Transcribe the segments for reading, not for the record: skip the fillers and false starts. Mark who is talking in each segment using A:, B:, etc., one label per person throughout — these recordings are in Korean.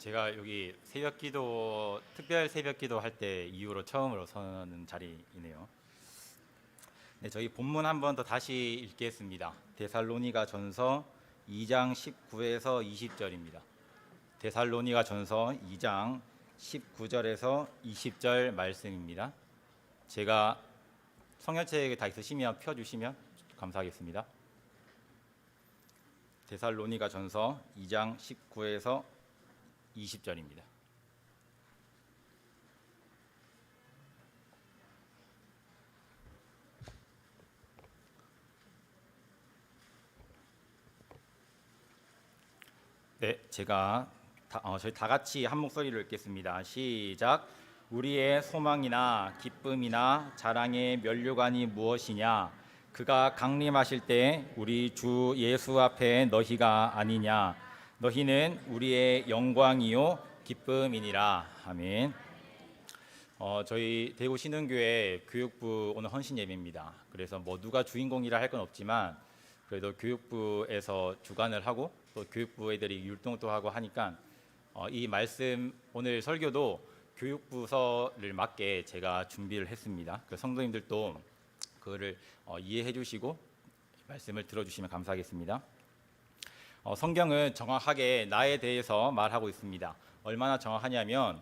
A: 제가 여기 새벽기도 특별 새벽기도 할 때 이후로 처음으로 서는 자리이네요. 네, 저희 본문 한 번 더 다시 읽겠습니다. 데살로니가 전서 2장 19에서 20절입니다. 데살로니가 전서 2장 19절에서 20절 말씀입니다. 제가 성경책에 다 있으시면 펴주시면 감사하겠습니다. 데살로니가 전서 2장 19에서 20절입니다. 네, 제가 저희 다 같이 한 목소리로 읽겠습니다. 시작. 우리의 소망이나 기쁨이나 자랑의 면류관이 무엇이냐? 그가 강림하실 때 우리 주 예수 앞에 너희가 아니냐? 너희는 우리의 영광이요 기쁨이니라. 아멘. 저희 대구 신흥교회 교육부 오늘 헌신 예배입니다. 그래서 뭐 누가 주인공이라 할 건 없지만 그래도 교육부에서 주관을 하고 또 교육부 애들이 율동도 하고 하니까 이 말씀 오늘 설교도 교육부서를 맞게 제가 준비를 했습니다. 그 성도님들도 그거를 이해해 주시고 말씀을 들어주시면 감사하겠습니다. 성경은 정확하게 나에 대해서 말하고 있습니다. 얼마나 정확하냐면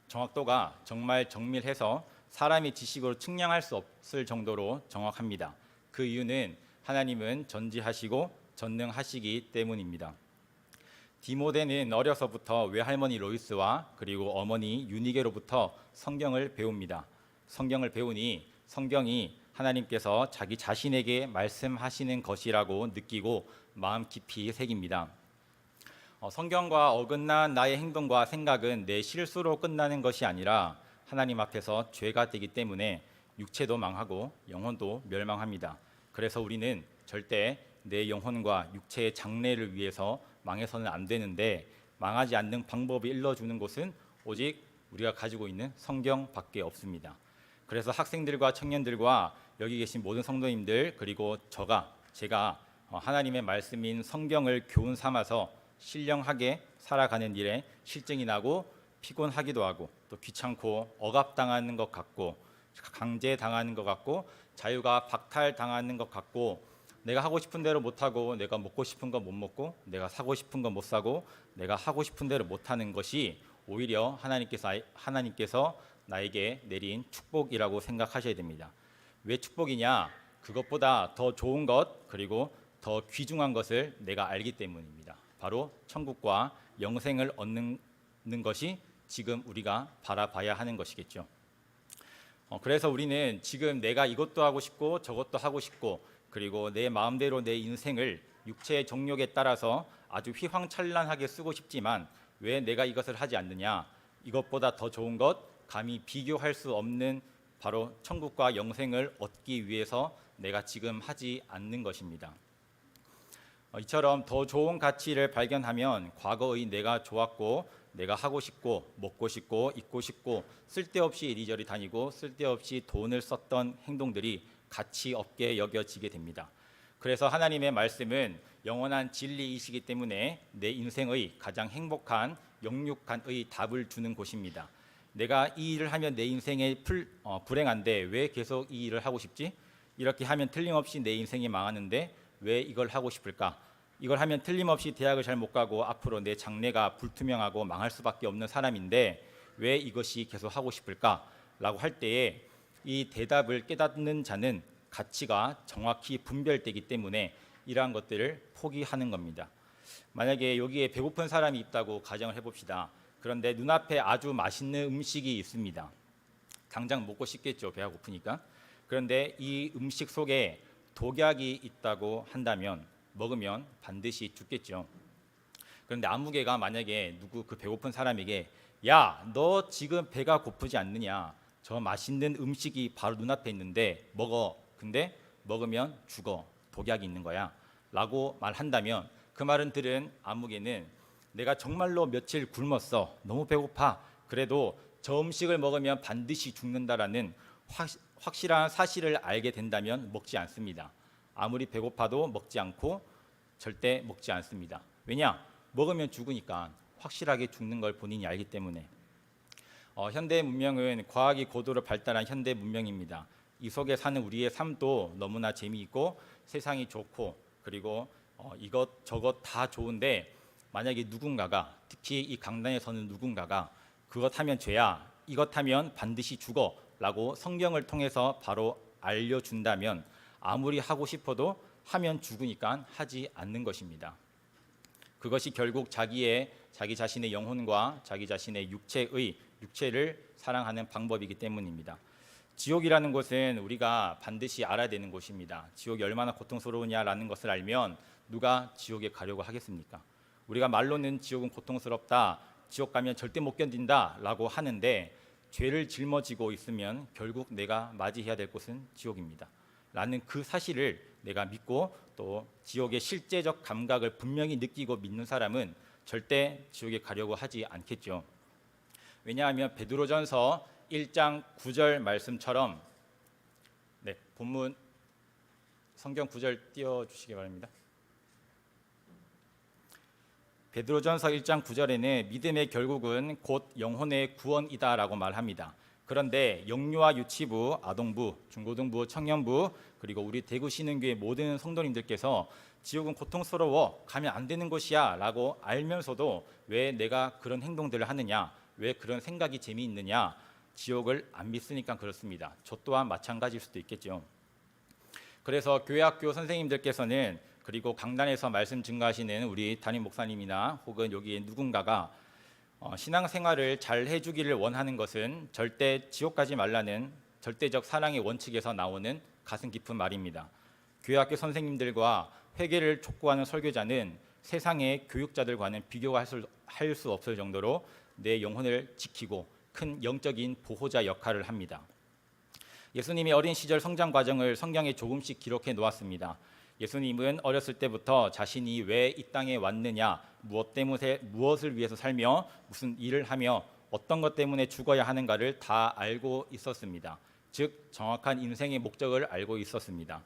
A: 정확도가 정말 정밀해서 사람의 지식으로 측량할 수 없을 정도로 정확합니다. 그 이유는 하나님은 전지하시고 전능하시기 때문입니다. 디모데는 어려서부터 외할머니 로이스와 그리고 어머니 유니게로부터 성경을 배웁니다. 성경을 배우니 성경이 하나님께서 자기 자신에게 말씀하시는 것이라고 느끼고 마음 깊이 새깁니다. 성경과 어긋난 나의 행동과 생각은 내 실수로 끝나는 것이 아니라 하나님 앞에서 죄가 되기 때문에 육체도 망하고 영혼도 멸망합니다. 그래서 우리는 절대 내 영혼과 육체의 장래를 위해서 망해서는 안 되는데 망하지 않는 방법을 일러주는 곳은 오직 우리가 가지고 있는 성경밖에 없습니다. 그래서 학생들과 청년들과 여기 계신 모든 성도님들 그리고 제가 하나님의 말씀인 성경을 교훈 삼아서 신령하게 살아가는 일에 실증이 나고 피곤하기도 하고 또 귀찮고 억압당하는 것 같고 강제당하는 것 같고 자유가 박탈당하는 것 같고 내가 하고 싶은 대로 못하고 내가 먹고 싶은 거 못 먹고 내가 사고 싶은 거 못 사고 내가 하고 싶은 대로 못하는 것이 오히려 하나님께서 나에게 내린 축복이라고 생각하셔야 됩니다. 왜 축복이냐? 그것보다 더 좋은 것 그리고 더 귀중한 것을 내가 알기 때문입니다. 바로 천국과 영생을 얻는 것이 지금 우리가 바라봐야 하는 것이겠죠. 그래서 우리는 지금 내가 이것도 하고 싶고 저것도 하고 싶고 그리고 내 마음대로 내 인생을 육체의 정욕에 따라서 아주 휘황찬란하게 쓰고 싶지만 왜 내가 이것을 하지 않느냐? 이것보다 더 좋은 것 감히 비교할 수 없는 바로 천국과 영생을 얻기 위해서 내가 지금 하지 않는 것입니다. 이처럼 더 좋은 가치를 발견하면 과거의 내가 좋았고 내가 하고 싶고 먹고 싶고 입고 싶고 쓸데없이 이리저리 다니고 쓸데없이 돈을 썼던 행동들이 가치 없게 여겨지게 됩니다. 그래서 하나님의 말씀은 영원한 진리이시기 때문에 내 인생의 가장 행복한 영육간의 답을 주는 곳입니다. 내가 이 일을 하면 내 인생에 불행한데 왜 계속 이 일을 하고 싶지? 이렇게 하면 틀림없이 내 인생이 망하는데 왜 이걸 하고 싶을까? 이걸 하면 틀림없이 대학을 잘 못 가고 앞으로 내 장래가 불투명하고 망할 수밖에 없는 사람인데 왜 이것이 계속 하고 싶을까? 라고 할 때에 이 대답을 깨닫는 자는 가치가 정확히 분별되기 때문에 이러한 것들을 포기하는 겁니다. 만약에 여기에 배고픈 사람이 있다고 가정을 해봅시다. 그런데 눈앞에 아주 맛있는 음식이 있습니다. 당장 먹고 싶겠죠, 배가 고프니까. 그런데 이 음식 속에 독약이 있다고 한다면 먹으면 반드시 죽겠죠. 그런데 아무개가 만약에 그 배고픈 사람에게 야, 너 지금 배가 고프지 않느냐? 저 맛있는 음식이 바로 눈앞에 있는데 먹어. 근데 먹으면 죽어. 독약이 있는 거야. 라고 말한다면 그 말은 들은 아무개는 내가 정말로 며칠 굶었어. 너무 배고파. 그래도 저 음식을 먹으면 반드시 죽는다라는 확실한 사실을 알게 된다면 먹지 않습니다. 아무리 배고파도 먹지 않고 절대 먹지 않습니다. 왜냐? 먹으면 죽으니까. 확실하게 죽는 걸 본인이 알기 때문에. 현대 문명은 과학이 고도로 발달한 현대 문명입니다. 이 속에 사는 우리의 삶도 너무나 재미있고 세상이 좋고 그리고 이것저것 다 좋은데 만약에 누군가가 특히 이 강단에 서는 누군가가 그것 하면 죄야, 이것 하면 반드시 죽어 라고 성경을 통해서 바로 알려준다면 아무리 하고 싶어도 하면 죽으니까 하지 않는 것입니다. 그것이 결국 자기 자신의 영혼과 자기 자신의 육체를 사랑하는 방법이기 때문입니다. 지옥이라는 곳은 우리가 반드시 알아야 되는 곳입니다. 지옥이 얼마나 고통스러우냐라는 것을 알면 누가 지옥에 가려고 하겠습니까? 우리가 말로는 지옥은 고통스럽다, 지옥 가면 절대 못 견딘다 라고 하는데 죄를 짊어지고 있으면 결국 내가 맞이해야 될 곳은 지옥입니다 라는 그 사실을 내가 믿고 또 지옥의 실제적 감각을 분명히 느끼고 믿는 사람은 절대 지옥에 가려고 하지 않겠죠. 왜냐하면 베드로전서 1장 9절 말씀처럼 본문 성경 9절 띄워주시기 바랍니다. 베드로전서 1장 9절에는 믿음의 결국은 곧 영혼의 구원이다라고 말합니다. 그런데 영유아 유치부, 아동부, 중고등부, 청년부 그리고 우리 대구 신흥교회 모든 성도님들께서 지옥은 고통스러워 가면 안 되는 곳이야 라고 알면서도 왜 내가 그런 행동들을 하느냐, 왜 그런 생각이 재미있느냐, 지옥을 안 믿으니까 그렇습니다. 저 또한 마찬가지일 수도 있겠죠. 그래서 교회학교 선생님들께서는 그리고 강단에서 말씀 증거하시는 우리 담임 목사님이나 혹은 여기에 누군가가 신앙생활을 잘 해주기를 원하는 것은 절대 지옥 가지 말라는 절대적 사랑의 원칙에서 나오는 가슴 깊은 말입니다. 교회학교 선생님들과 회개를 촉구하는 설교자는 세상의 교육자들과는 비교할 수 없을 정도로 내 영혼을 지키고 큰 영적인 보호자 역할을 합니다. 예수님의 어린 시절 성장 과정을 성경에 조금씩 기록해 놓았습니다. 예수님은 어렸을 때부터 자신이 왜 이 땅에 왔느냐, 무엇을 위해서 살며 무슨 일을 하며 어떤 것 때문에 죽어야 하는가를 다 알고 있었습니다. 즉 정확한 인생의 목적을 알고 있었습니다.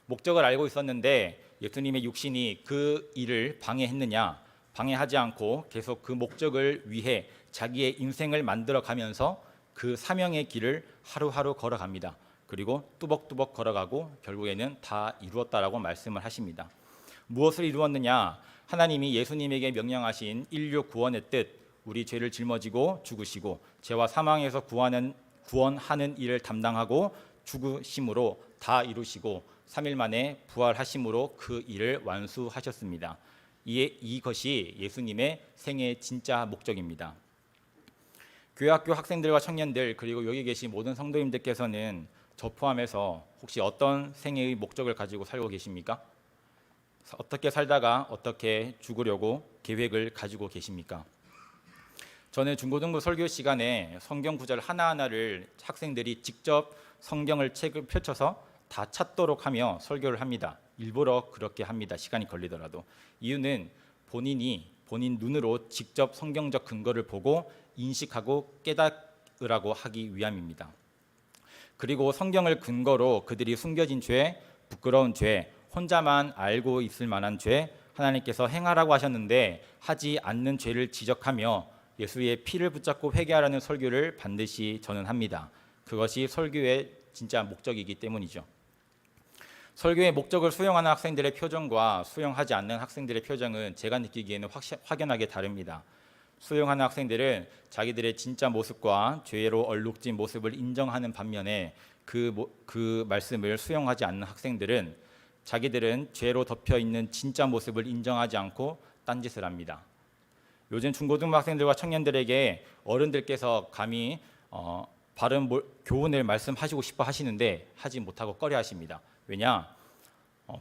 A: 목적을 알고 있었는데 예수님의 육신이 그 일을 방해했느냐? 방해하지 않고 계속 그 목적을 위해 자기의 인생을 만들어가면서 그 사명의 길을 하루하루 걸어갑니다. 그리고 뚜벅뚜벅 걸어가고 결국에는 다 이루었다라고 말씀을 하십니다. 무엇을 이루었느냐? 하나님이 예수님에게 명령하신 인류 구원의 뜻, 우리 죄를 짊어지고 죽으시고 죄와 사망에서 구원하는 일을 담당하고 죽으심으로 다 이루시고 3일 만에 부활하심으로 그 일을 완수하셨습니다. 이것이 예수님의 생애의 진짜 목적입니다. 교회학교 학생들과 청년들 그리고 여기 계신 모든 성도님들께서는 저 포함해서 혹시 어떤 생애의 목적을 가지고 살고 계십니까? 어떻게 살다가 어떻게 죽으려고 계획을 가지고 계십니까? 저는 중고등부 설교 시간에 성경 구절 하나하나를 학생들이 직접 성경을 책을 펼쳐서 다 찾도록 하며 설교를 합니다. 일부러 그렇게 합니다. 시간이 걸리더라도. 이유는 본인 눈으로 직접 성경적 근거를 보고 인식하고 깨닫으라고 하기 위함입니다. 그리고 성경을 근거로 그들이 숨겨진 죄, 부끄러운 죄, 혼자만 알고 있을 만한 죄, 하나님께서 행하라고 하셨는데 하지 않는 죄를 지적하며 예수의 피를 붙잡고 회개하라는 설교를 반드시 저는 합니다. 그것이 설교의 진짜 목적이기 때문이죠. 설교의 목적을 수용하는 학생들의 표정과 수용하지 않는 학생들의 표정은 제가 느끼기에는 확연하게 다릅니다. 수용하는 학생들은 자기들의 진짜 모습과 죄로 얼룩진 모습을 인정하는 반면에 그 말씀을 수용하지 않는 학생들은 자기들은 죄로 덮여있는 진짜 모습을 인정하지 않고 딴짓을 합니다. 요즘 중고등부 학생들과 청년들에게 어른들께서 감히 바른 교훈을 말씀하시고 싶어 하시는데 하지 못하고 꺼려 하십니다. 왜냐?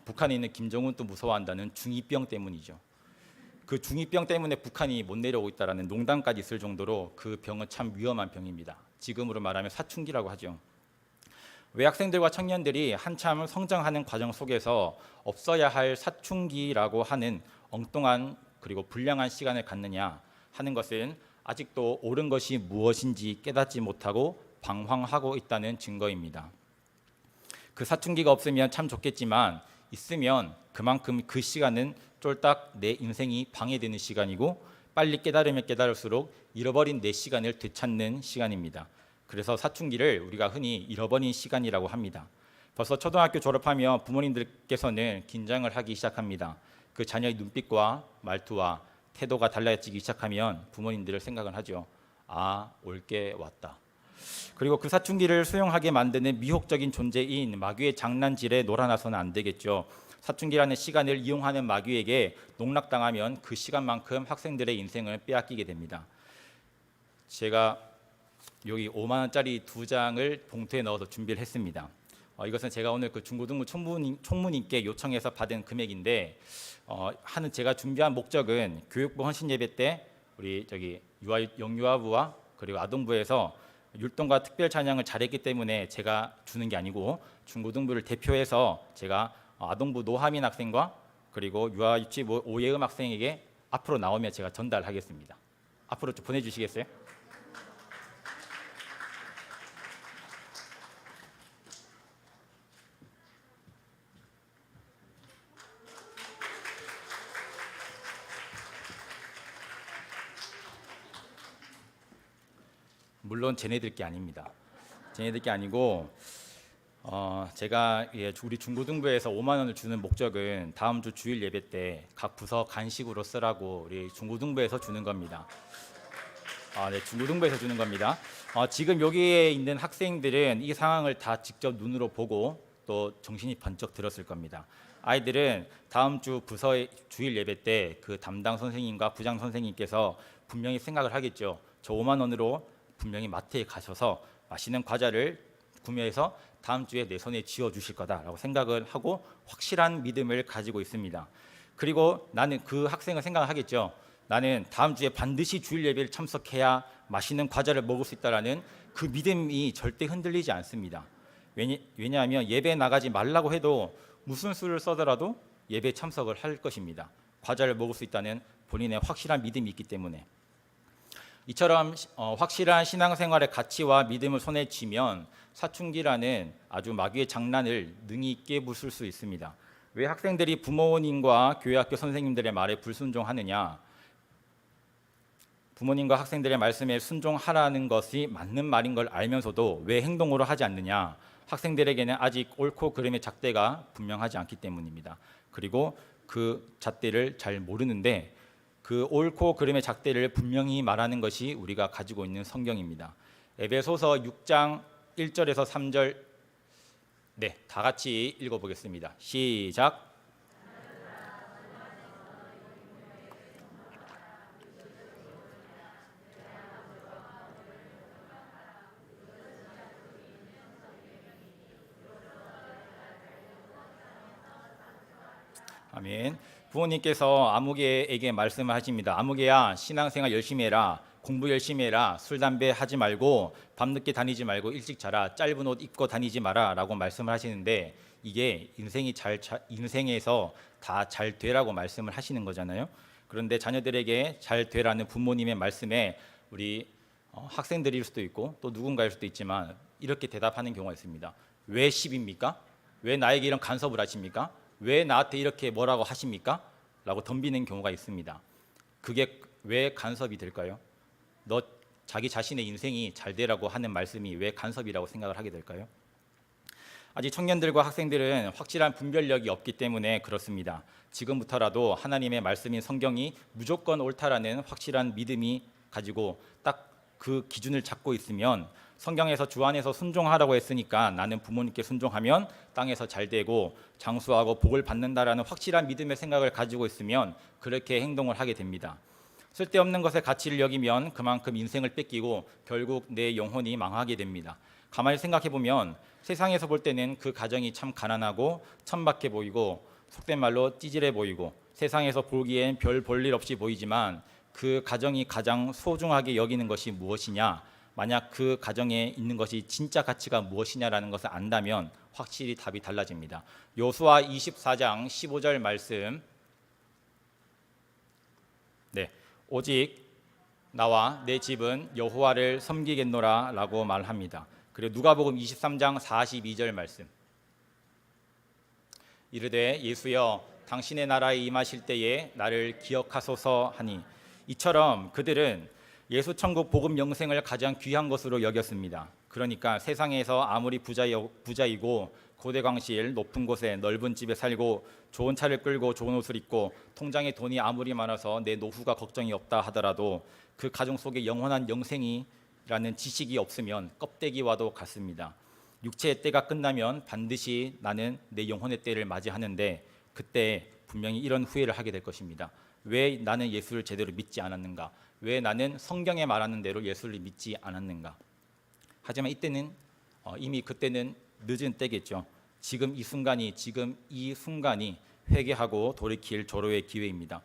A: 북한에 있는 김정은도 무서워한다는 중2병 때문이죠. 그 중2병 때문에 북한이 못 내려오고 있다는 농담까지 있을 정도로 그 병은 참 위험한 병입니다. 지금으로 말하면 사춘기라고 하죠. 왜 학생들과 청년들이 한참 성장하는 과정 속에서 없어야 할 사춘기라고 하는 엉뚱한 그리고 불량한 시간을 갖느냐 하는 것은 아직도 옳은 것이 무엇인지 깨닫지 못하고 방황하고 있다는 증거입니다. 그 사춘기가 없으면 참 좋겠지만 있으면 그만큼 그 시간은 쫄딱 내 인생이 방해되는 시간이고 빨리 깨달으면 깨달을수록 잃어버린 내 시간을 되찾는 시간입니다. 그래서 사춘기를 우리가 흔히 잃어버린 시간이라고 합니다. 벌써 초등학교 졸업하면 부모님들께서는 긴장을 하기 시작합니다. 그 자녀의 눈빛과 말투와 태도가 달라지기 시작하면 부모님들을 생각을 하죠. 아, 올 게 왔다. 그리고 그 사춘기를 수용하게 만드는 미혹적인 존재인 마귀의 장난질에 놀아나서는 안 되겠죠. 사춘기라는 시간을 이용하는 마귀에게 농락당하면 그 시간만큼 학생들의 인생을 빼앗기게 됩니다. 제가 여기 5만 원짜리 2장을 봉투에 넣어서 준비를 했습니다. 이것은 제가 오늘 그 중고등부 총무님께 요청해서 받은 금액인데 하는 제가 준비한 목적은 교육부 헌신예배 때 우리 영유아부와 그리고 아동부에서 율동과 특별 찬양을 잘했기 때문에 제가 주는 게 아니고 중고등부를 대표해서 제가 아동부 노하민 학생과 그리고 유아유치부 오예음 학생에게 앞으로 나오면 제가 전달하겠습니다. 앞으로 좀 보내주시겠어요? 물론 쟤네들 게 아닙니다. 쟤네들 게 아니고 제가 우리 중고등부에서 5만 원을 주는 목적은 다음 주 주일 예배 때 각 부서 간식으로 쓰라고 우리 중고등부에서 주는 겁니다. 네, 중고등부에서 주는 겁니다. 지금 여기에 있는 학생들은 이 상황을 다 직접 눈으로 보고 또 정신이 번쩍 들었을 겁니다. 아이들은 다음 주 부서의 주일 예배 때 그 담당 선생님과 부장 선생님께서 분명히 생각을 하겠죠. 저 5만 원으로 분명히 마트에 가셔서 맛있는 과자를 구매해서 다음 주에 내 손에 쥐어 주실 거다라고 생각을 하고 확실한 믿음을 가지고 있습니다. 그리고 나는 그 학생은 생각을 하겠죠. 나는 다음 주에 반드시 주일 예배를 참석해야 맛있는 과자를 먹을 수 있다라는 그 믿음이 절대 흔들리지 않습니다. 왜냐하면 예배에 나가지 말라고 해도 무슨 수를 써더라도 예배에 참석을 할 것입니다. 과자를 먹을 수 있다는 본인의 확실한 믿음이 있기 때문에. 이처럼 확실한 신앙생활의 가치와 믿음을 손에 쥐면 사춘기라는 아주 마귀의 장난을 능히 깨부술 수 있습니다. 왜 학생들이 부모님과 교회학교 선생님들의 말에 불순종하느냐? 부모님과 학생들의 말씀에 순종하라는 것이 맞는 말인 걸 알면서도 왜 행동으로 하지 않느냐? 학생들에게는 아직 옳고 그름의 잣대가 분명하지 않기 때문입니다. 그리고 그 잣대를 잘 모르는데 그 옳고 그름의 잣대를 분명히 말하는 것이 우리가 가지고 있는 성경입니다. 에베소서 6장 1절에서 3절 다 같이 읽어보겠습니다. 시작. 아멘. 부모님께서 아무개에게 말씀을 하십니다. 아무개야, 신앙생활 열심히 해라. 공부 열심히 해라. 술, 담배 하지 말고 밤늦게 다니지 말고 일찍 자라. 짧은 옷 입고 다니지 마라 라고 말씀을 하시는데 이게 인생에서 다 잘 되라고 말씀을 하시는 거잖아요. 그런데 자녀들에게 잘 되라는 부모님의 말씀에 우리 학생들일 수도 있고 또 누군가일 수도 있지만 이렇게 대답하는 경우가 있습니다. 왜 10입니까? 왜 나에게 이런 간섭을 하십니까? 왜 나한테 이렇게 뭐라고 하십니까? 라고 덤비는 경우가 있습니다. 그게 왜 간섭이 될까요? 너 자기 자신의 인생이 잘 되라고 하는 말씀이 왜 간섭이라고 생각을 하게 될까요? 아직 청년들과 학생들은 확실한 분별력이 없기 때문에 그렇습니다. 지금부터라도 하나님의 말씀인 성경이 무조건 옳다라는 확실한 믿음이 가지고 딱 그 기준을 잡고 있으면 성경에서 주 안에서 순종하라고 했으니까 나는 부모님께 순종하면 땅에서 잘 되고 장수하고 복을 받는다라는 확실한 믿음의 생각을 가지고 있으면 그렇게 행동을 하게 됩니다. 쓸데없는 것에 가치를 여기면 그만큼 인생을 뺏기고 결국 내 영혼이 망하게 됩니다. 가만히 생각해 보면 세상에서 볼 때는 그 가정이 참 가난하고 천박해 보이고 속된 말로 찌질해 보이고 세상에서 보기엔 별 볼일 없이 보이지만 그 가정이 가장 소중하게 여기는 것이 무엇이냐? 만약 그 가정에 있는 것이 진짜 가치가 무엇이냐라는 것을 안다면 확실히 답이 달라집니다. 여호수아 24장 15절 말씀. 오직 나와 내 집은 여호와를 섬기겠노라 라고 말합니다. 그리고 누가복음 23장 42절 말씀. 이르되 예수여 당신의 나라에 임하실 때에 나를 기억하소서 하니 이처럼 그들은 예수 천국 복음 영생을 가장 귀한 것으로 여겼습니다. 그러니까 세상에서 아무리 부자이고 고대광실 높은 곳에 넓은 집에 살고 좋은 차를 끌고 좋은 옷을 입고 통장에 돈이 아무리 많아서 내 노후가 걱정이 없다 하더라도 그 가정 속에 영원한 영생이라는 지식이 없으면 껍데기와도 같습니다. 육체의 때가 끝나면 반드시 나는 내 영혼의 때를 맞이하는데 그때 분명히 이런 후회를 하게 될 것입니다. 왜 나는 예수를 제대로 믿지 않았는가? 왜 나는 성경에 말하는 대로 예수를 믿지 않았는가? 하지만 이때는 이미 그때는 늦은 때겠죠. 지금 이 순간이 회개하고 돌이킬 절호의 기회입니다.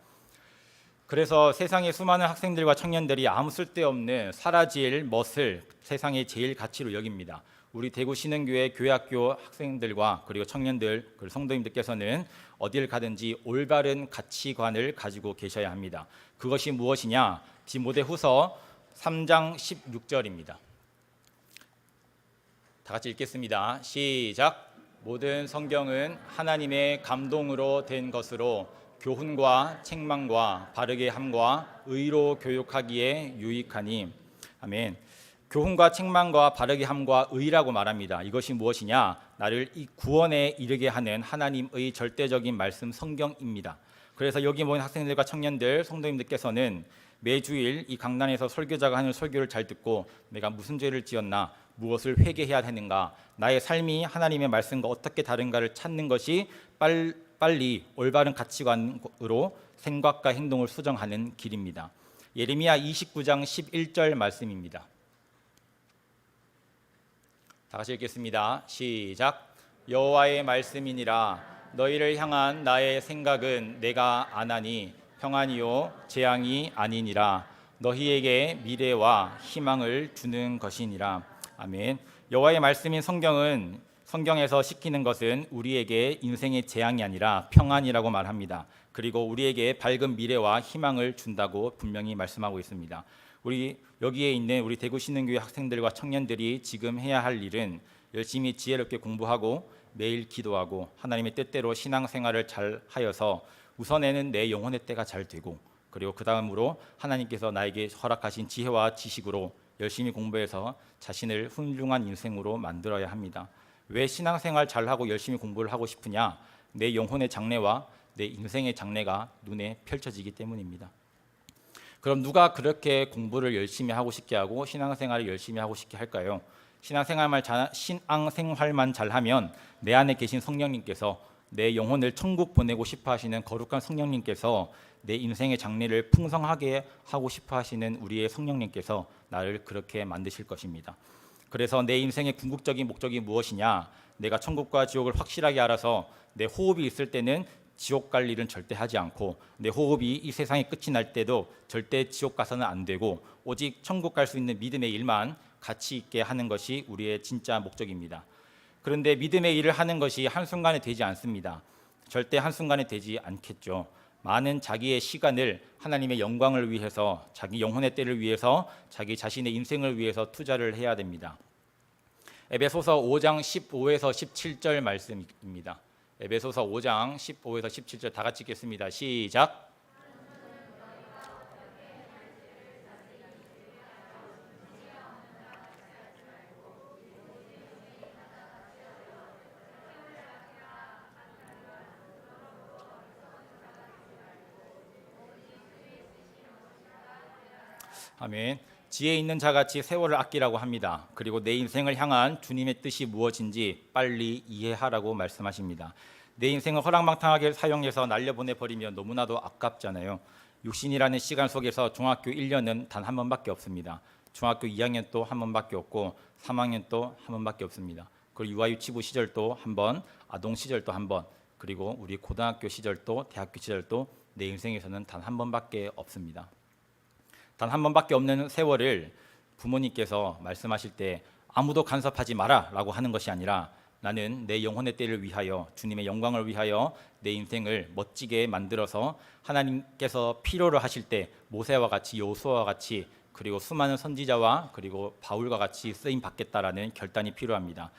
A: 그래서 세상의 수많은 학생들과 청년들이 아무 쓸데없는 사라질 멋을 세상의 제일 가치로 여깁니다. 우리 대구 신흥교회 교회학교 학생들과 그리고 청년들 그리고 성도님들께서는 어딜 가든지 올바른 가치관을 가지고 계셔야 합니다. 그것이 무엇이냐? 디모데후서 3장 16절입니다. 다 같이 읽겠습니다. 시작. 모든 성경은 하나님의 감동으로 된 것으로 교훈과 책망과 바르게 함과 의로 교육하기에 유익하니. 아멘. 교훈과 책망과 바르게 함과 의라고 말합니다. 이것이 무엇이냐? 나를 이 구원에 이르게 하는 하나님의 절대적인 말씀 성경입니다. 그래서 여기 모인 학생들과 청년들, 성도님들께서는 매주일 이 강단에서 설교자가 하는 설교를 잘 듣고 내가 무슨 죄를 지었나, 무엇을 회개해야 하는가, 나의 삶이 하나님의 말씀과 어떻게 다른가를 찾는 것이 빨리 올바른 가치관으로 생각과 행동을 수정하는 길입니다. 예레미야 29장 11절 말씀입니다. 다 같이 읽겠습니다. 시작. 여호와의 말씀이니라. 너희를 향한 나의 생각은 내가 아나니 평안이요 재앙이 아니니라. 너희에게 미래와 희망을 주는 것이니라. 아멘. 여호와의 말씀인 성경에서 시키는 것은 우리에게 인생의 재앙이 아니라 평안이라고 말합니다. 그리고 우리에게 밝은 미래와 희망을 준다고 분명히 말씀하고 있습니다. 우리 여기에 있는 우리 대구 신흥교회 학생들과 청년들이 지금 해야 할 일은 열심히 지혜롭게 공부하고 매일 기도하고 하나님의 뜻대로 신앙생활을 잘 하여서 우선에는 내 영혼의 때가 잘 되고 그리고 그 다음으로 하나님께서 나에게 허락하신 지혜와 지식으로 열심히 공부해서 자신을 훌륭한 인생으로 만들어야 합니다. 왜 신앙생활 잘하고 열심히 공부를 하고 싶으냐? 내 영혼의 장래와 내 인생의 장래가 눈에 펼쳐지기 때문입니다. 그럼 누가 그렇게 공부를 열심히 하고 싶게 하고 신앙생활을 열심히 하고 싶게 할까요? 신앙생활만 잘하면 내 안에 계신 성령님께서 내 영혼을 천국 보내고 싶어 하시는 거룩한 성령님께서 내 인생의 장래를 풍성하게 하고 싶어 하시는 우리의 성령님께서 나를 그렇게 만드실 것입니다. 그래서 내 인생의 궁극적인 목적이 무엇이냐? 내가 천국과 지옥을 확실하게 알아서 내 호흡이 있을 때는 지옥 갈 일은 절대 하지 않고 내 호흡이 이 세상의 끝이 날 때도 절대 지옥 가서는 안 되고 오직 천국 갈 수 있는 믿음의 일만 가치 있게 하는 것이 우리의 진짜 목적입니다. 그런데 믿음의 일을 하는 것이 한순간에 되지 않습니다. 절대 한순간에 되지 않겠죠. 많은 자기의 시간을 하나님의 영광을 위해서 자기 영혼의 때를 위해서 자기 자신의 인생을 위해서 투자를 해야 됩니다. 에베소서 5장 15에서 17절 말씀입니다. 에베소서 5장 15에서 17절 다 같이 읽겠습니다. 시작. 아멘. 지혜 있는 자같이 세월을 아끼라고 합니다. 그리고 내 인생을 향한 주님의 뜻이 무엇인지 빨리 이해하라고 말씀하십니다. 내 인생을 허랑방탕하게 사용해서 날려보내버리면 너무나도 아깝잖아요. 육신이라는 시간 속에서 중학교 1년은 단 한 번밖에 없습니다. 중학교 2학년 또 한 번밖에 없고 3학년 또 한 번밖에 없습니다. 그리고 유아유치부 시절도 한 번, 아동 시절도 한 번, 그리고 우리 고등학교 시절도 대학교 시절도 내 인생에서는 단 한 번밖에 없습니다. 단 한 번밖에 없는 세월을 부모님께서 말씀하실 때 아무도 간섭하지 마라 라고 하는 것이 아니라 나는 내 영혼의 때를 위하여 주님의 영광을 위하여 내 인생을 멋지게 만들어서 하나님께서 필요로 하실 때 모세와 같이 여호수아와 같이 그리고 수많은 선지자와 그리고 바울과 같이 쓰임 받겠다라는 결단이 필요합니다.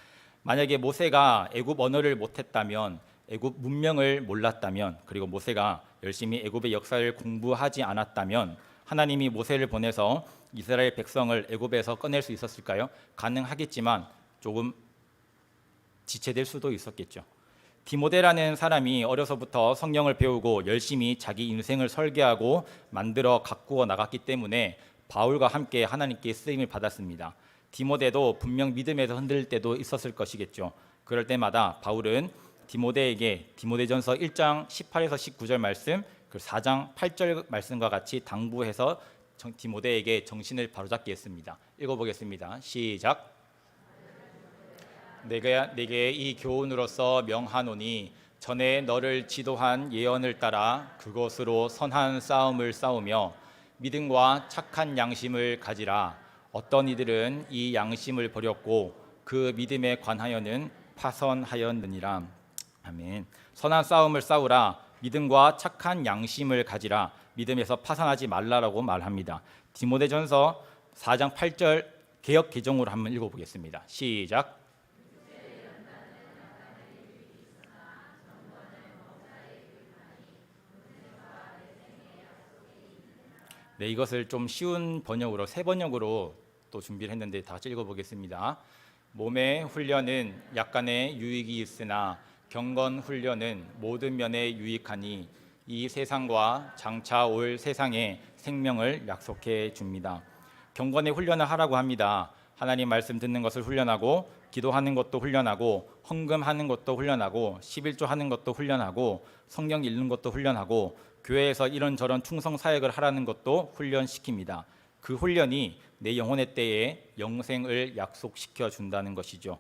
A: 만약에 모세가 애굽 언어를 못했다면 애굽 문명을 몰랐다면 그리고 모세가 열심히 애굽의 역사를 공부하지 않았다면 하나님이 모세를 보내서 이스라엘 백성을 애굽에서 꺼낼 수 있었을까요? 가능하겠지만 조금 지체될 수도 있었겠죠. 디모데라는 사람이 어려서부터 성경을 배우고 열심히 자기 인생을 설계하고 만들어 가꾸어 나갔기 때문에 바울과 함께 하나님께 쓰임을 받았습니다. 디모데도 분명 믿음에서 흔들릴 때도 있었을 것이겠죠. 그럴 때마다 바울은 디모데에게 디모데전서 1장 18에서 19절 말씀, 그 4장 8절 말씀과 같이 당부해서 디모데에게 정신을 바로잡게 했습니다. 읽어보겠습니다. 시작. 내게 이 교훈으로서 명하노니 전에 너를 지도한 예언을 따라 그것으로 선한 싸움을 싸우며 믿음과 착한 양심을 가지라. 어떤 이들은 이 양심을 버렸고 그 믿음에 관하여는 파선하였느니라. 아멘. 선한 싸움을 싸우라. 믿음과 착한 양심을 가지라. 믿음에서 파산하지 말라라고 말합니다. 디모데전서 4장 8절 개역 개정으로 한번 읽어보겠습니다. 시작. 네, 이것을 좀 쉬운 번역으로 세 번역으로 또 준비를 했는데 다 같이 읽어보겠습니다. 몸의 훈련은 약간의 유익이 있으나 경건 훈련은 모든 면에 유익하니 이 세상과 장차 올 세상에 생명을 약속해 줍니다. 경건의 훈련을 하라고 합니다. 하나님 말씀 듣는 것을 훈련하고 기도하는 것도 훈련하고 헌금하는 것도 훈련하고 11조 하는 것도 훈련하고 성경 읽는 것도 훈련하고 교회에서 이런저런 충성 사역을 하라는 것도 훈련시킵니다. 그 훈련이 내 영혼의 때에 영생을 약속시켜 준다는 것이죠.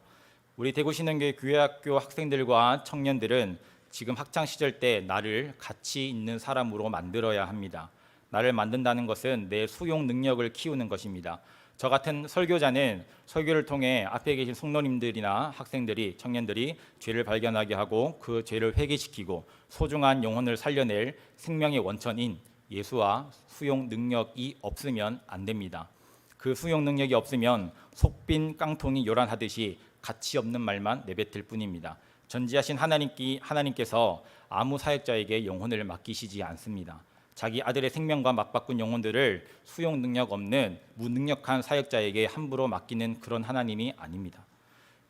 A: 우리 대구신흥교회 교회학교 학생들과 청년들은 지금 학창 시절 때 나를 가치 있는 사람으로 만들어야 합니다. 나를 만든다는 것은 내 수용 능력을 키우는 것입니다. 저 같은 설교자는 설교를 통해 앞에 계신 성도님들이나 학생들이, 청년들이 죄를 발견하게 하고 그 죄를 회개시키고 소중한 영혼을 살려낼 생명의 원천인 예수와 수용 능력이 없으면 안 됩니다. 그 수용 능력이 없으면 속빈 깡통이 요란하듯이 가치 없는 말만 내뱉을 뿐입니다. 전지하신 하나님께서 아무 사역자에게 영혼을 맡기시지 않습니다. 자기 아들의 생명과 맞바꾼 영혼들을 수용 능력 없는 무능력한 사역자에게 함부로 맡기는 그런 하나님이 아닙니다.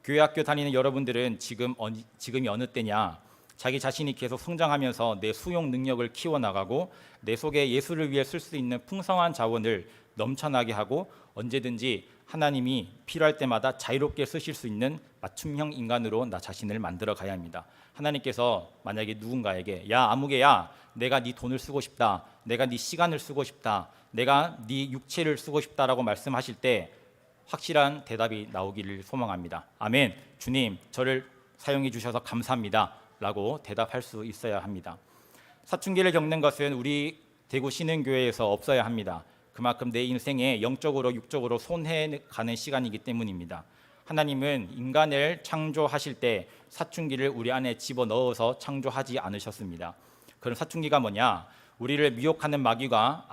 A: 교회 학교 다니는 여러분들은 지금이 어느 때냐? 자기 자신이 계속 성장하면서 내 수용 능력을 키워나가고 내 속에 예수를 위해 쓸 수 있는 풍성한 자원을 넘쳐나게 하고 언제든지 하나님이 필요할 때마다 자유롭게 쓰실 수 있는 맞춤형 인간으로 나 자신을 만들어 가야 합니다. 하나님께서 만약에 누군가에게 야 아무개야 내가 네 돈을 쓰고 싶다, 내가 네 시간을 쓰고 싶다, 내가 네 육체를 쓰고 싶다라고 말씀하실 때 확실한 대답이 나오기를 소망합니다. 아멘. 주님 저를 사용해 주셔서 감사합니다 라고 대답할 수 있어야 합니다. 사춘기를 겪는 것은 우리 대구 신흥교회에서 없어야 합니다. 그만큼 내 인생에 영적으로 육적으로 손해가는 시간이기 때문입니다. 하나님은 인간을 창조하실 때 사춘기를 우리 안에 집어넣어서 창조하지 않으셨습니다. 그런 사춘기가 뭐냐? 우리를 미혹하는 마귀가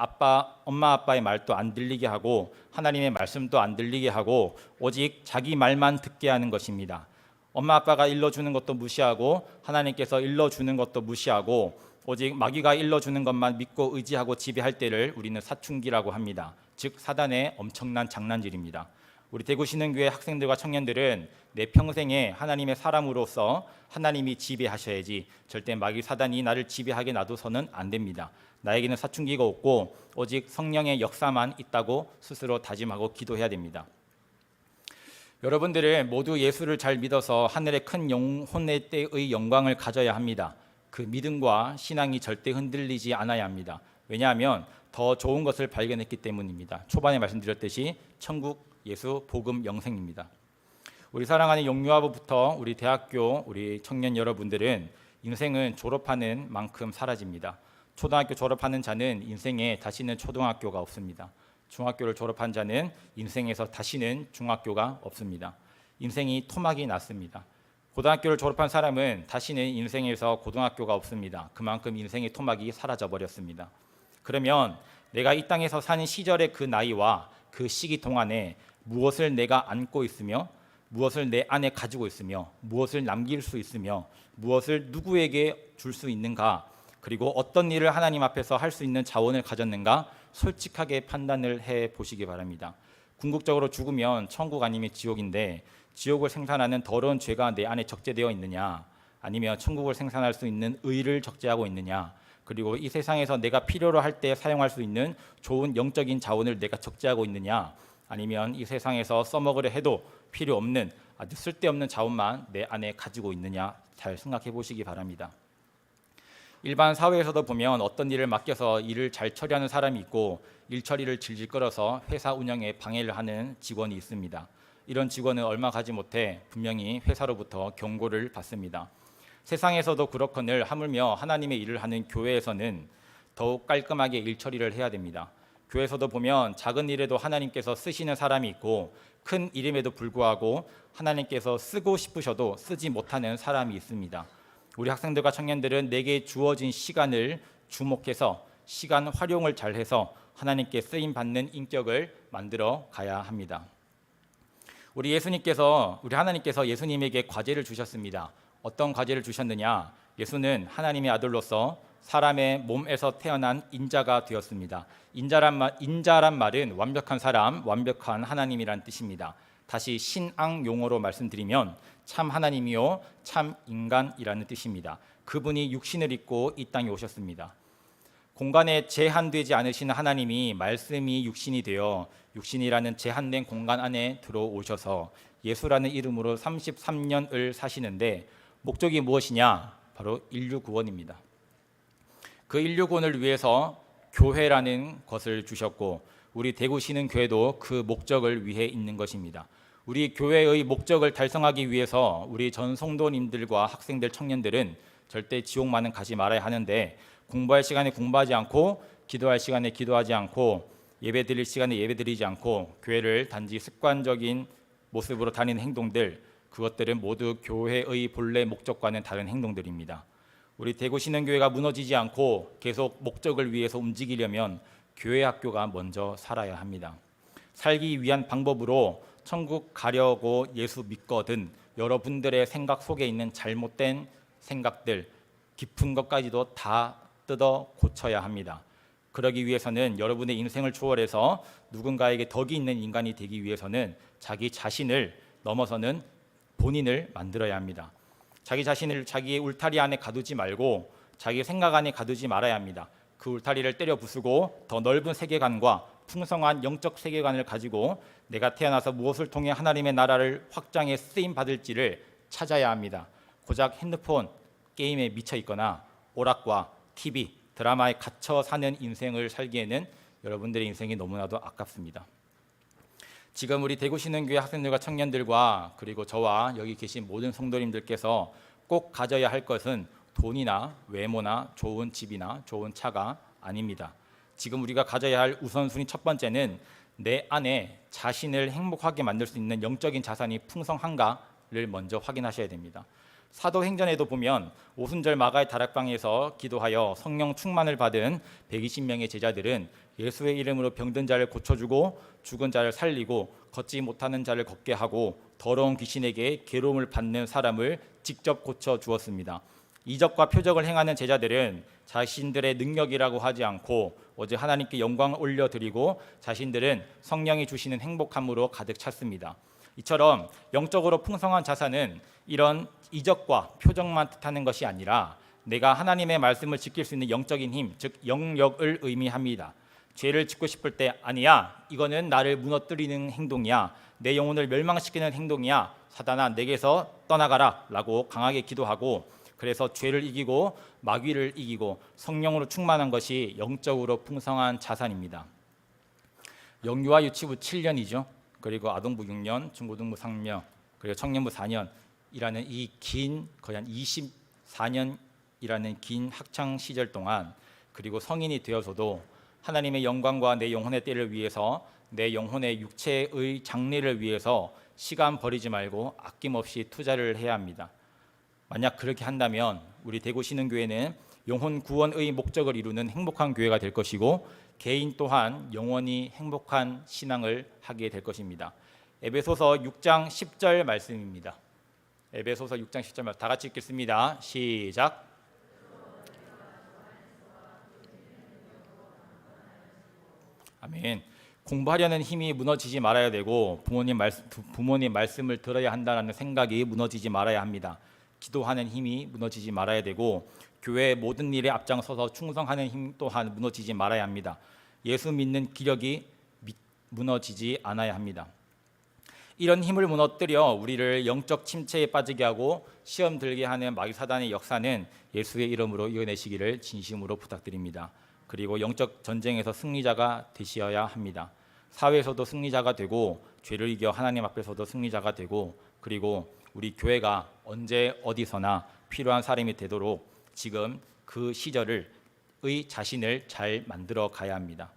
A: 엄마 아빠의 말도 안 들리게 하고 하나님의 말씀도 안 들리게 하고 오직 자기 말만 듣게 하는 것입니다. 엄마 아빠가 일러주는 것도 무시하고 하나님께서 일러주는 것도 무시하고 오직 마귀가 일러주는 것만 믿고 의지하고 지배할 때를 우리는 사춘기라고 합니다. 즉 사단의 엄청난 장난질입니다. 우리 대구신흥교회 학생들과 청년들은 내 평생에 하나님의 사람으로서 하나님이 지배하셔야지 절대 마귀 사단이 나를 지배하게 놔둬서는 안 됩니다. 나에게는 사춘기가 없고 오직 성령의 역사만 있다고 스스로 다짐하고 기도해야 됩니다. 여러분들은 모두 예수를 잘 믿어서 하늘의 큰 영혼의 때의 영광을 가져야 합니다. 그 믿음과 신앙이 절대 흔들리지 않아야 합니다. 왜냐하면 더 좋은 것을 발견했기 때문입니다. 초반에 말씀드렸듯이 천국, 예수, 복음, 영생입니다. 우리 사랑하는 영유아부부터 우리 대학교, 우리 청년 여러분들은 인생은 졸업하는 만큼 사라집니다. 초등학교 졸업하는 자는 인생에 다시는 초등학교가 없습니다. 중학교를 졸업한 자는 인생에서 다시는 중학교가 없습니다. 인생이 토막이 났습니다. 고등학교를 졸업한 사람은 다시는 인생에서 고등학교가 없습니다. 그만큼 인생의 토막이 사라져 버렸습니다. 그러면 내가 이 땅에서 사는 시절의 그 나이와 그 시기 동안에 무엇을 내가 안고 있으며 무엇을 내 안에 가지고 있으며 무엇을 남길 수 있으며 무엇을 누구에게 줄 수 있는가, 그리고 어떤 일을 하나님 앞에서 할 수 있는 자원을 가졌는가, 솔직하게 판단을 해 보시기 바랍니다. 궁극적으로 죽으면 천국 아니면 지옥인데 지옥을 생산하는 더러운 죄가 내 안에 적재되어 있느냐, 아니면 천국을 생산할 수 있는 의를 적재하고 있느냐, 그리고 이 세상에서 내가 필요로 할 때 사용할 수 있는 좋은 영적인 자원을 내가 적재하고 있느냐, 아니면 이 세상에서 써먹으려 해도 필요 없는 아주 쓸데없는 자원만 내 안에 가지고 있느냐, 잘 생각해 보시기 바랍니다. 일반 사회에서도 보면 어떤 일을 맡겨서 일을 잘 처리하는 사람이 있고 일 처리를 질질 끌어서 회사 운영에 방해를 하는 직원이 있습니다. 이런 직원은 얼마 가지 못해 분명히 회사로부터 경고를 받습니다. 세상에서도 그렇거늘 하물며 하나님의 일을 하는 교회에서는 더욱 깔끔하게 일 처리를 해야 됩니다. 교회에서도 보면 작은 일에도 하나님께서 쓰시는 사람이 있고 큰 일임에도 불구하고 하나님께서 쓰고 싶으셔도 쓰지 못하는 사람이 있습니다. 우리 학생들과 청년들은 내게 주어진 시간을 주목해서 시간 활용을 잘해서 하나님께 쓰임 받는 인격을 만들어 가야 합니다. 우리 하나님께서 예수님에게 과제를 주셨습니다. 어떤 과제를 주셨느냐? 예수는 하나님의 아들로서 사람의 몸에서 태어난 인자가 되었습니다. 인자란 말은 완벽한 사람, 완벽한 하나님이란 뜻입니다. 다시 신앙 용어로 말씀드리면 참 하나님이요 참 인간이라는 뜻입니다. 그분이 육신을 입고 이 땅에 오셨습니다. 공간에 제한되지 않으시는 하나님이 말씀이 육신이 되어 육신이라는 제한된 공간 안에 들어오셔서 예수라는 이름으로 33년을 사시는데 목적이 무엇이냐? 바로 인류 구원입니다. 그 인류 구원을 위해서 교회라는 것을 주셨고 우리 대구 신흥교회도 그 목적을 위해 있는 것입니다. 우리 교회의 목적을 달성하기 위해서 우리 전 성도님들과 학생들, 청년들은 절대 지옥만은 가지 말아야 하는데 공부할 시간에 공부하지 않고 기도할 시간에 기도하지 않고 예배 드릴 시간에 예배 드리지 않고 교회를 단지 습관적인 모습으로 다니는 행동들, 그것들은 모두 교회의 본래 목적과는 다른 행동들입니다. 우리 대구 신흥교회가 무너지지 않고 계속 목적을 위해서 움직이려면 교회 학교가 먼저 살아야 합니다. 살기 위한 방법으로 천국 가려고 예수 믿거든 여러분들의 생각 속에 있는 잘못된 생각들, 깊은 것까지도 다 뜯어 고쳐야 합니다. 그러기 위해서는 여러분의 인생을 초월해서 누군가에게 덕이 있는 인간이 되기 위해서는 자기 자신을 넘어서는 본인을 만들어야 합니다. 자기 자신을 자기의 울타리 안에 가두지 말고 자기 생각 안에 가두지 말아야 합니다. 그 울타리를 때려 부수고 더 넓은 세계관과 풍성한 영적 세계관을 가지고 내가 태어나서 무엇을 통해 하나님의 나라를 확장해 쓰임 받을지를 찾아야 합니다. 고작 핸드폰, 게임에 미쳐 있거나 오락과 TV, 드라마에 갇혀 사는 인생을 살기에는 여러분들의 인생이 너무나도 아깝습니다. 지금 우리 대구 신흥교회 학생들과 청년들과 그리고 저와 여기 계신 모든 성도님들께서 꼭 가져야 할 것은 돈이나 외모나 좋은 집이나 좋은 차가 아닙니다. 지금 우리가 가져야 할 우선순위 첫 번째는 내 안에 자신을 행복하게 만들 수 있는 영적인 자산이 풍성한가를 먼저 확인하셔야 됩니다. 사도행전에도 보면 오순절 마가의 다락방에서 기도하여 성령 충만을 받은 120명의 제자들은 예수의 이름으로 병든 자를 고쳐주고 죽은 자를 살리고 걷지 못하는 자를 걷게 하고 더러운 귀신에게 괴로움을 받는 사람을 직접 고쳐 주었습니다. 이적과 표적을 행하는 제자들은 자신들의 능력이라고 하지 않고 오직 하나님께 영광을 올려드리고 자신들은 성령이 주시는 행복함으로 가득 찼습니다. 이처럼 영적으로 풍성한 자산은 이런 이적과 표적만 뜻하는 것이 아니라 내가 하나님의 말씀을 지킬 수 있는 영적인 힘, 즉 영역을 의미합니다. 죄를 짓고 싶을 때 아니야, 이거는 나를 무너뜨리는 행동이야, 내 영혼을 멸망시키는 행동이야, 사단아 내게서 떠나가라 라고 강하게 기도하고, 그래서 죄를 이기고 마귀를 이기고 성령으로 충만한 것이 영적으로 풍성한 자산입니다. 영유아 유치부 7년이죠. 그리고 아동부 6년, 중고등부 3년, 그리고 청년부 4년이라는 이 긴 거의 한 24년이라는 긴 학창 시절 동안, 그리고 성인이 되어서도 하나님의 영광과 내 영혼의 때를 위해서, 내 영혼의 육체의 장래를 위해서 시간 버리지 말고 아낌없이 투자를 해야 합니다. 만약 그렇게 한다면 우리 대구 신흥교회는 영혼 구원의 목적을 이루는 행복한 교회가 될 것이고 개인 또한 영원히 행복한 신앙을 하게 될 것입니다. 에베소서 6장 10절 말씀입니다. 에베소서 6장 10절 말씀 다 같이 읽겠습니다. 시작. 아멘. 공부하려는 힘이 무너지지 말아야 되고 부모님 말씀을 들어야 한다는 생각이 무너지지 말아야 합니다. 기도하는 힘이 무너지지 말아야 되고 교회의 모든 일에 앞장서서 충성하는 힘 또한 무너지지 말아야 합니다. 예수 믿는 기력이 무너지지 않아야 합니다. 이런 힘을 무너뜨려 우리를 영적 침체에 빠지게 하고 시험 들게 하는 마귀 사단의 역사는 예수의 이름으로 이겨내시기를 진심으로 부탁드립니다. 그리고 영적 전쟁에서 승리자가 되셔야 합니다. 사회에서도 승리자가 되고 죄를 이겨 하나님 앞에서도 승리자가 되고 그리고 우리 교회가 언제 어디서나 필요한 사람이 되도록 지금 그 시절의 자신을 잘 만들어 가야 합니다.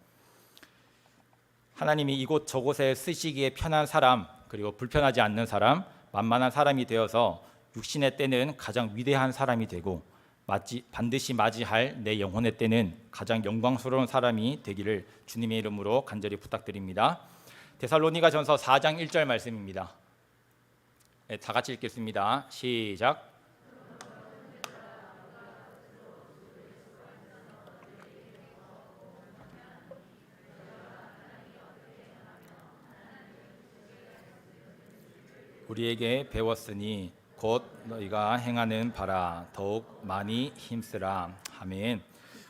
A: 하나님이 이곳 저곳에 쓰시기에 편한 사람 그리고 불편하지 않는 사람 만만한 사람이 되어서 육신의 때는 가장 위대한 사람이 되고 반드시 맞이할 내 영혼의 때는 가장 영광스러운 사람이 되기를 주님의 이름으로 간절히 부탁드립니다. 데살로니가전서 4장 1절 말씀입니다. 네, 다 같이 읽겠습니다. 시작. 우리에게 배웠으니 곧 너희가 행하는 바라 더욱 많이 힘쓰라. 아멘.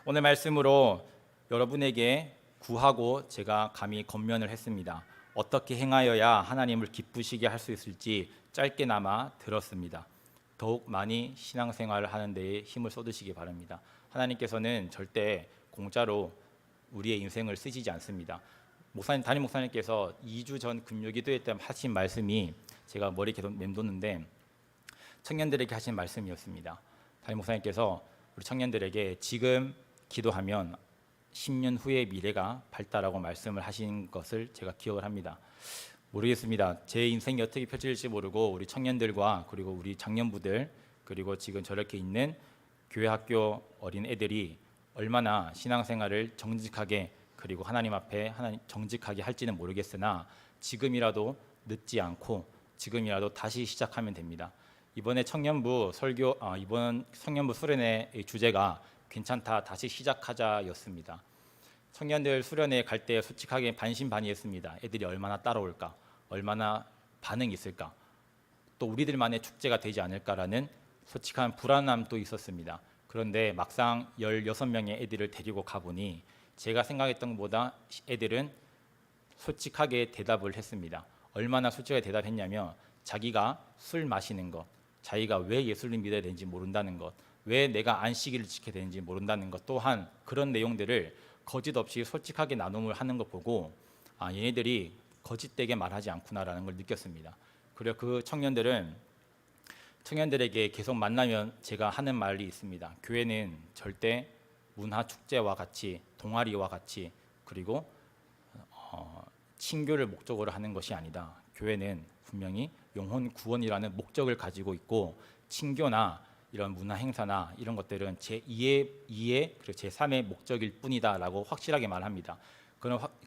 A: 오늘 말씀으로 여러분에게 구하고 제가 감히 권면을 했습니다. 어떻게 행하여야 하나님을 기쁘시게 할 수 있을지 짧게나마 들었습니다. 더욱 많이 신앙생활을 하는 데에 힘을 쏟으시기 바랍니다. 하나님께서는 절대 공짜로 우리의 인생을 쓰시지 않습니다. 담임 목사님께서 2주 전 금요기도회 때 하신 말씀이 제가 머리에 계속 맴도는데 청년들에게 하신 말씀이었습니다. 담임 목사님께서 우리 청년들에게 지금 기도하면 10년 후의 미래가 밝다라고 말씀을 하신 것을 제가 기억을 합니다. 모르겠습니다. 제 인생이 어떻게 펼쳐질지 모르고 우리 청년들과 그리고 우리 장년부들 그리고 지금 저렇게 있는 교회 학교 어린 애들이 얼마나 신앙생활을 정직하게 그리고 하나님 앞에 정직하게 할지는 모르겠으나 지금이라도 늦지 않고 지금이라도 다시 시작하면 됩니다. 이번에 청년부 수련회 주제가 괜찮다 다시 시작하자였습니다. 청년들 수련회 갈 때 솔직하게 반신반의했습니다. 애들이 얼마나 따라올까, 얼마나 반응이 있을까, 또 우리들만의 축제가 되지 않을까라는 솔직한 불안함도 있었습니다. 그런데 막상 16명의 애들을 데리고 가보니 제가 생각했던 것보다 애들은 솔직하게 대답을 했습니다. 얼마나 솔직하게 대답했냐면 자기가 술 마시는 것, 자기가 왜 예수를 믿어야 되는지 모른다는 것, 왜 내가 안식일을 지켜야 되는지 모른다는 것 또한 그런 내용들을 거짓 없이 솔직하게 나눔을 하는 것 보고 얘네들이 거짓되게 말하지 않구나라는 걸 느꼈습니다. 그리고 그 청년들에게 계속 만나면 제가 하는 말이 있습니다. 교회는 절대 문화 축제와 같이 동아리와 같이 그리고 친교를 목적으로 하는 것이 아니다. 교회는 분명히 영혼 구원이라는 목적을 가지고 있고 친교나 이런 문화 행사나 이런 것들은 제2의 그리고 제3의 목적일 뿐이다라고 확실하게 말합니다.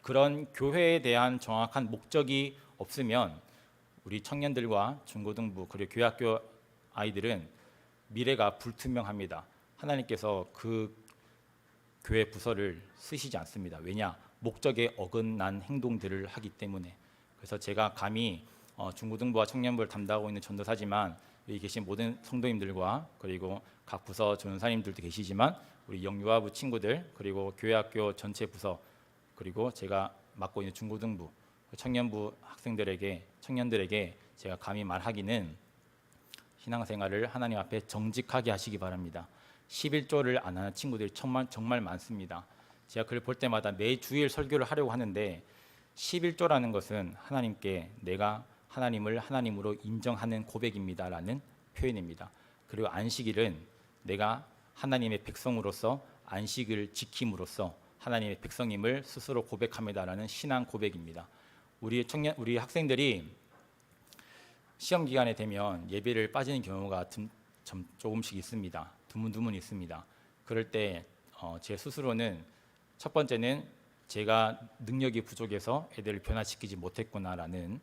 A: 그런 교회에 대한 정확한 목적이 없으면 우리 청년들과 중고등부 그리고 교회학교 아이들은 미래가 불투명합니다. 하나님께서 그 교회 부서를 쓰시지 않습니다. 왜냐? 목적에 어긋난 행동들을 하기 때문에. 그래서 제가 감히 중고등부와 청년부를 담당하고 있는 전도사지만 여기 계신 모든 성도님들과 그리고 각 부서 전사님들도 계시지만 우리 영유아부 친구들 그리고 교회학교 전체 부서 그리고 제가 맡고 있는 중고등부 청년부 청년들에게 제가 감히 말하기는 신앙생활을 하나님 앞에 정직하게 하시기 바랍니다. 11조를 안 하는 친구들이 정말 많습니다. 제가 그걸 볼 때마다 매 주일 설교를 하려고 하는데 11조라는 것은 하나님께 내가 하나님을 하나님으로 인정하는 고백입니다라는 표현입니다. 그리고 안식일은 내가 하나님의 백성으로서 안식을 지킴으로써 하나님의 백성임을 스스로 고백합니다라는 신앙 고백입니다. 우리 학생들이 시험 기간에 되면 예배를 빠지는 경우가 조금씩 있습니다. 드문 있습니다. 그럴 때 제 스스로는 첫 번째는 제가 능력이 부족해서 애들을 변화시키지 못했구나라는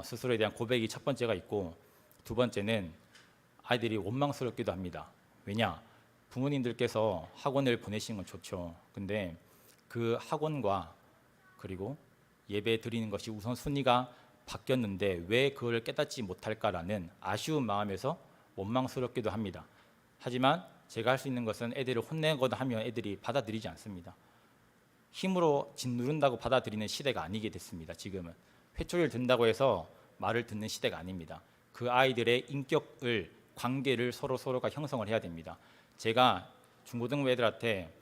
A: 스스로에 대한 고백이 첫 번째가 있고 두 번째는 아이들이 원망스럽기도 합니다. 왜냐? 부모님들께서 학원을 보내시는 건 좋죠. 근데 그 학원과 그리고 예배 드리는 것이 우선순위가 바뀌었는데 왜 그걸 깨닫지 못할까라는 아쉬운 마음에서 원망스럽기도 합니다. 하지만 제가 할 수 있는 것은 애들을 혼내거나 하면 애들이 받아들이지 않습니다. 힘으로 짓누른다고 받아들이는 시대가 아니게 됐습니다. 지금은 회초리를 든다고 해서 말을 듣는 시대가 아닙니다. 그 아이들의 인격을, 관계를 서로가 형성을 해야 됩니다. 제가 중고등부 애들한테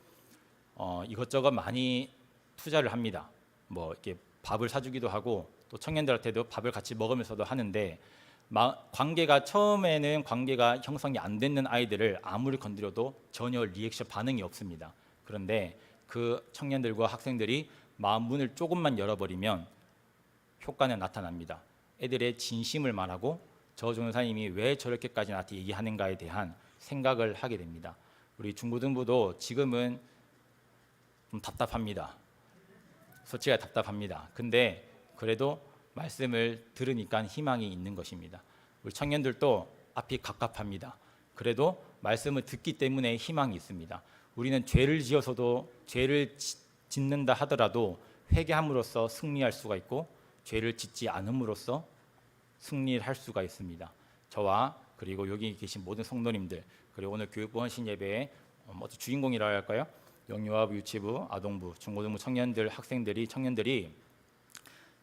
A: 이것저것 많이 투자를 합니다. 뭐 이렇게 밥을 사주기도 하고 또 청년들한테도 밥을 같이 먹으면서도 하는데 관계가 처음에는 관계가 형성이 안 되는 아이들을 아무리 건드려도 전혀 리액션 반응이 없습니다. 그런데 그 청년들과 학생들이 마음 문을 조금만 열어버리면 효과는 나타납니다. 애들의 진심을 말하고 저 전도사님이 왜 저렇게까지 나한테 얘기하는가에 대한 생각을 하게 됩니다. 우리 중고등부도 지금은 좀 답답합니다. 솔직히 답답합니다. 근데 그래도 말씀을 들으니까 희망이 있는 것입니다. 우리 청년들도 앞이 갑갑합니다. 그래도 말씀을 듣기 때문에 희망이 있습니다. 우리는 죄를 지어서도 죄를 짓는다 하더라도 회개함으로써 승리할 수가 있고 죄를 짓지 않음으로써 승리를 할 수가 있습니다. 저와 그리고 여기 계신 모든 성도님들 그리고 오늘 교육부 헌신 예배의 주인공이라 할까요? 영유아부, 유치부, 아동부, 중고등부 청년들, 청년들이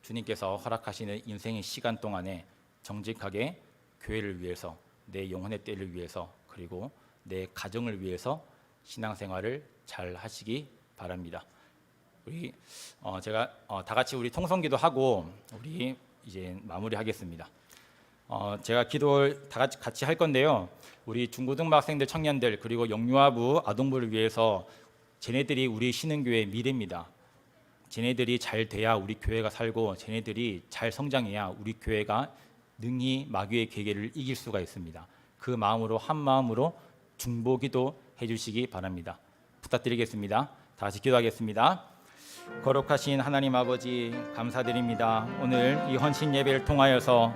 A: 주님께서 허락하시는 인생의 시간 동안에 정직하게 교회를 위해서 내 영혼의 때를 위해서 그리고 내 가정을 위해서 신앙생활을 잘 하시기 바랍니다. 우리 제가 다 같이 우리 통성기도 하고 우리 이제 마무리하겠습니다. 제가 기도를 다 같이 할 건데요. 우리 중고등부 학생들, 청년들 그리고 영유아부, 아동부를 위해서 쟤네들이 우리 신흥교회의 미래입니다. 쟤네들이 잘 돼야 우리 교회가 살고 쟤네들이 잘 성장해야 우리 교회가 능히 마귀의 계계를 이길 수가 있습니다. 그 마음으로 한 마음으로 중보기도 해주시기 바랍니다. 부탁드리겠습니다. 다 같이 기도하겠습니다. 거룩하신 하나님 아버지 감사드립니다. 오늘 이 헌신 예배를 통하여서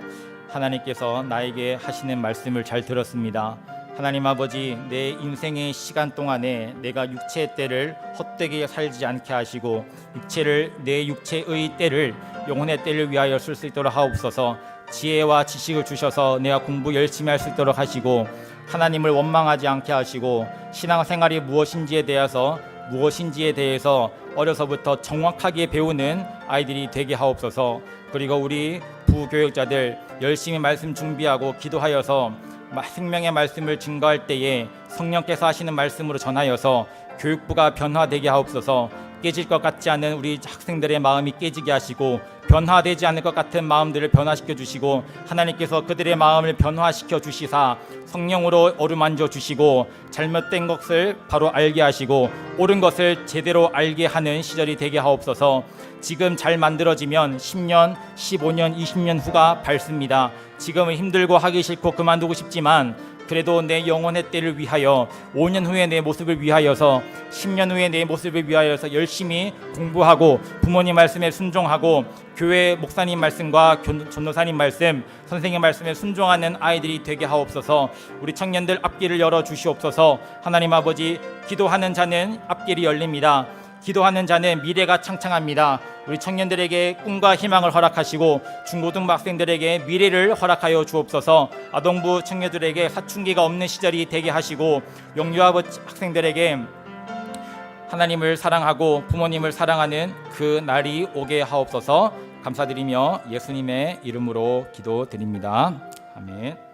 A: 하나님께서 나에게 하시는 말씀을 잘 들었습니다. 하나님 아버지 내 인생의 시간 동안에 내가 육체의 때를 헛되게 살지 않게 하시고 내 육체의 때를 영혼의 때를 위하여 쓸 수 있도록 하옵소서. 지혜와 지식을 주셔서 내가 공부 열심히 할 수 있도록 하시고 하나님을 원망하지 않게 하시고 신앙생활이 무엇인지에 대해서 어려서부터 정확하게 배우는 아이들이 되게 하옵소서. 그리고 우리 부교육자들 열심히 말씀 준비하고 기도하여서 생명의 말씀을 증거할 때에 성령께서 하시는 말씀으로 전하여서 교육부가 변화되게 하옵소서. 깨질 것 같지 않은 우리 학생들의 마음이 깨지게 하시고 변화되지 않을 것 같은 마음들을 변화시켜 주시고 하나님께서 그들의 마음을 변화시켜 주시사 성령으로 어루만져 주시고 잘못된 것을 바로 알게 하시고 옳은 것을 제대로 알게 하는 시절이 되게 하옵소서. 지금 잘 만들어지면 10년, 15년, 20년 후가 밝습니다. 지금은 힘들고 하기 싫고 그만두고 싶지만 그래도 내 영혼의 때를 위하여 5년 후에 내 모습을 위하여서 10년 후에 내 모습을 위하여서 열심히 공부하고 부모님 말씀에 순종하고 교회 목사님 말씀과 전도사님 말씀, 선생님 말씀에 순종하는 아이들이 되게 하옵소서. 우리 청년들 앞길을 열어 주시옵소서. 하나님 아버지 기도하는 자는 앞길이 열립니다. 기도하는 자는 미래가 창창합니다. 우리 청년들에게 꿈과 희망을 허락하시고 중고등부 학생들에게 미래를 허락하여 주옵소서. 아동부 청년들에게 사춘기가 없는 시절이 되게 하시고 영유아부 학생들에게 하나님을 사랑하고 부모님을 사랑하는 그 날이 오게 하옵소서. 감사드리며 예수님의 이름으로 기도드립니다. 아멘.